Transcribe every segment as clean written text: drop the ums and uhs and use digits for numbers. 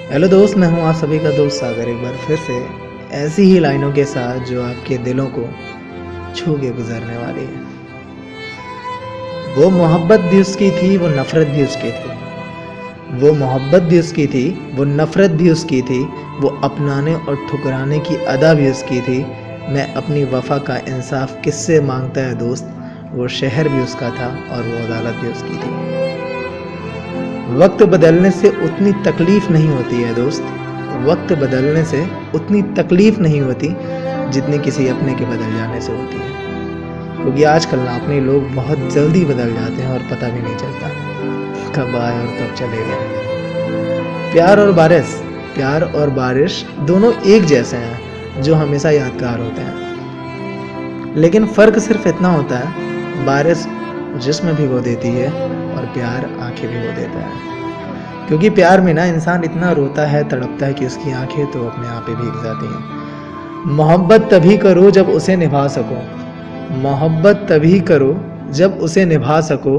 Hello दोस्त, मैं हूं आप सभी का दोस्त सागर। एक बार फिर से ऐसी ही लाइनों के साथ जो आपके दिलों को छू के गुजरने वाली है। वो मोहब्बत भी उसकी थी, वो नफ़रत भी उसकी थी। वो मोहब्बत भी उसकी थी, वो नफ़रत भी उसकी थी। वो अपनाने और ठुकराने की अदा भी उसकी थी। मैं अपनी वफ़ा का इंसाफ किससे मांगता है दोस्त। वो शहर भी उसका था और वो अदालत भी उसकी थी। वक्त बदलने से उतनी तकलीफ़ नहीं होती है दोस्त। वक्त बदलने से उतनी तकलीफ़ नहीं होती जितनी किसी अपने के बदल जाने से होती है। क्योंकि आजकल ना अपने लोग बहुत जल्दी बदल जाते हैं और पता भी नहीं चलता कब आए और कब चले गए। प्यार और बारिश दोनों एक जैसे हैं जो हमेशा यादगार होते हैं। लेकिन फ़र्क सिर्फ इतना होता है, बारिश जिस्म भिगो देती है और प्यार आंखें भिगो देता है। क्योंकि प्यार में ना इंसान इतना रोता है, तड़पता है कि उसकी आंखें तो अपने आप ही भीग जाती हैं। मोहब्बत तभी करो जब उसे निभा सको। मोहब्बत तभी करो जब उसे निभा सको।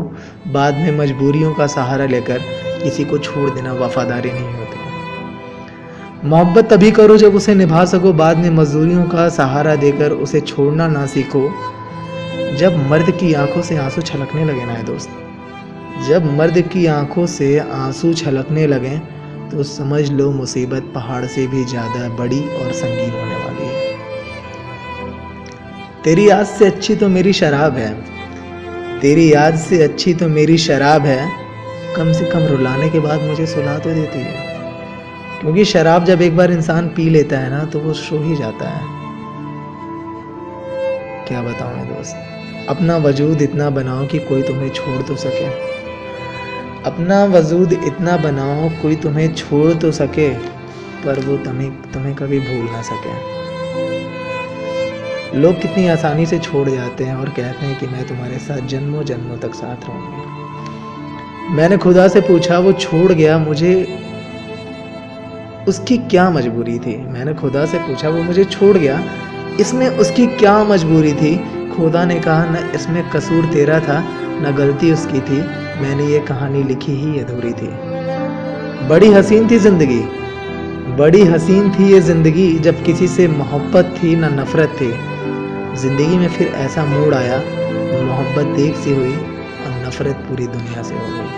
बाद में मजबूरियों का सहारा लेकर किसी को छोड़ देना वफादारी नहीं होती। मोहब्बत तभी करो जब उसे निभा सको। बाद में मजबूरियों का सहारा देकर उसे छोड़ना ना सीखो। जब मर्द की आंखों से आंसू छलकने लगे ना दोस्त, जब मर्द की आंखों से आंसू छलकने लगे तो समझ लो मुसीबत पहाड़ से भी ज़्यादा बड़ी और संगीन होने वाली है। तेरी याद से अच्छी तो मेरी शराब है। तेरी याद से अच्छी तो मेरी शराब है। कम से कम रुलाने के बाद मुझे सुला तो देती है। क्योंकि शराब जब एक बार इंसान पी लेता है ना तो वो सो ही जाता है। क्या बताऊं मैं दोस्त। अपना वजूद इतना बनाओ कि कोई तुम्हें छोड़ तो सके। अपना वजूद इतना बनाओ कोई तुम्हें छोड़ तो सके, पर वो तुम्हें कभी भूल ना सके। लोग कितनी आसानी से छोड़ जाते हैं और कहते हैं कि मैं तुम्हारे साथ जन्मों जन्मों तक साथ रहूंगी। मैंने खुदा से पूछा वो छोड़ गया, मुझे उसकी क्या मजबूरी थी। मैंने खुदा से पूछा वो मुझे छोड़ गया, इसमें उसकी क्या मजबूरी थी। खुदा ने कहा न इसमें कसूर तेरा था न गलती उसकी थी। मैंने ये कहानी लिखी ही अधूरी थी। बड़ी हसीन थी जिंदगी, बड़ी हसीन थी ये जिंदगी। जब किसी से मोहब्बत थी न नफरत थी। जिंदगी में फिर ऐसा मूड आया, मोहब्बत एक सी हुई और नफरत पूरी दुनिया से हो गई।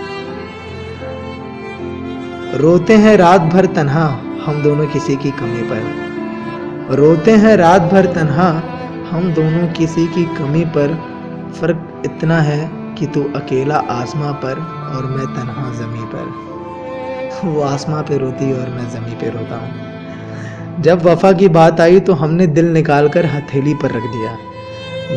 रोते हैं रात भर तन्हा हम दोनों किसी की कमी पर। रोते हैं रात भर तन्हा हम दोनों किसी की कमी पर। फर्क इतना है कि तू अकेला आसमां पर और मैं तन्हा ज़मीं पर। वो आसमां पे रोती और मैं ज़मीं पे रोता हूँ। जब वफ़ा की बात आई तो हमने दिल निकाल कर हथेली पर रख दिया।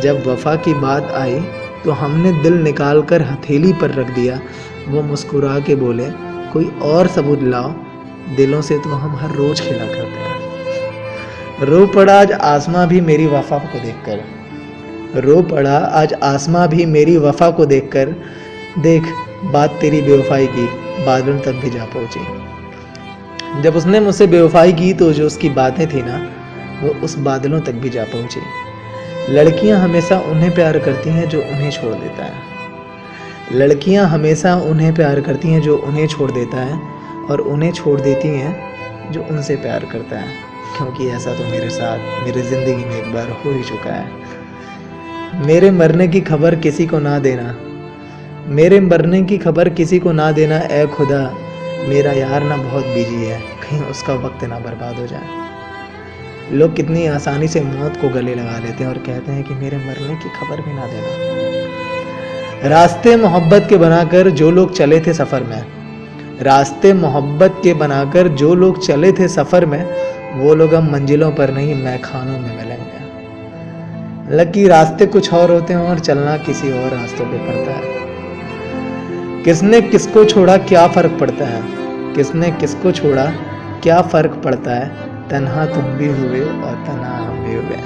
जब वफ़ा की बात आई तो हमने दिल निकाल कर हथेली पर रख दिया। वो मुस्कुरा के बोले कोई और सबूत लाओ, दिलों से तो हम हर रोज़ खेला करते हैं। रो पड़ा आज आसमां भी मेरी वफ़ा को देखकर। रो पड़ा आज आसमां भी मेरी वफ़ा को देखकर। देख बात तेरी बेवफाई की बादलों तक भी जा पहुंची। जब उसने मुझसे बेवफाई की तो जो उसकी बातें थी ना वो उस बादलों तक भी जा पहुंची। लड़कियां हमेशा उन्हें प्यार करती हैं जो उन्हें छोड़ देता है। लड़कियां हमेशा उन्हें प्यार करती हैं जो उन्हें छोड़ देता है, और उन्हें छोड़ देती हैं जो उनसे प्यार करता है। क्योंकि ऐसा तो मेरे साथ मेरी ज़िंदगी में एक बार हो ही चुका है। मेरे मरने की खबर किसी को ना देना। मेरे मरने की खबर किसी को ना देना ऐ खुदा। मेरा यार ना बहुत बिजी है, कहीं उसका वक्त ना बर्बाद हो जाए। लोग कितनी आसानी से मौत को गले लगा लेते हैं और कहते हैं कि मेरे मरने की खबर भी ना देना। रास्ते मोहब्बत के बनाकर जो लोग चले थे सफ़र में, रास्ते मोहब्बत के बनाकर जो लोग चले थे सफ़र में, वो लोग अब मंजिलों पर नहीं मैखानों में मिलेंगे। हालांकि रास्ते कुछ और होते हैं और चलना किसी और रास्तों पे पड़ता है। किसने किसको छोड़ा क्या फ़र्क पड़ता है। किसने किसको छोड़ा क्या फ़र्क पड़ता है। तन्हा तुम भी हुए और तन्हा हम भी हुए।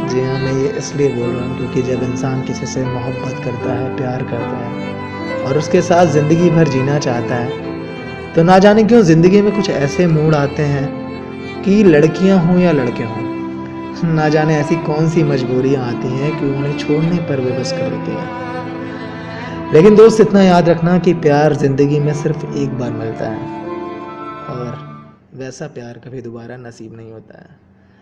जी हाँ, मैं ये इसलिए बोल रहा हूँ क्योंकि जब इंसान किसी से मोहब्बत करता है, प्यार करता है और उसके साथ ज़िंदगी भर जीना चाहता है, तो ना जाने क्यों ज़िंदगी में कुछ ऐसे मूड आते हैं कि लड़कियां हों या लड़के हों, ना जाने ऐसी कौन सी मजबूरियां आती हैं कि उन्हें छोड़ने पर बेबस कर देती हैं। लेकिन दोस्त इतना याद रखना कि प्यार ज़िंदगी में सिर्फ एक बार मिलता है। और वैसा प्यार कभी दोबारा नसीब नहीं होता है।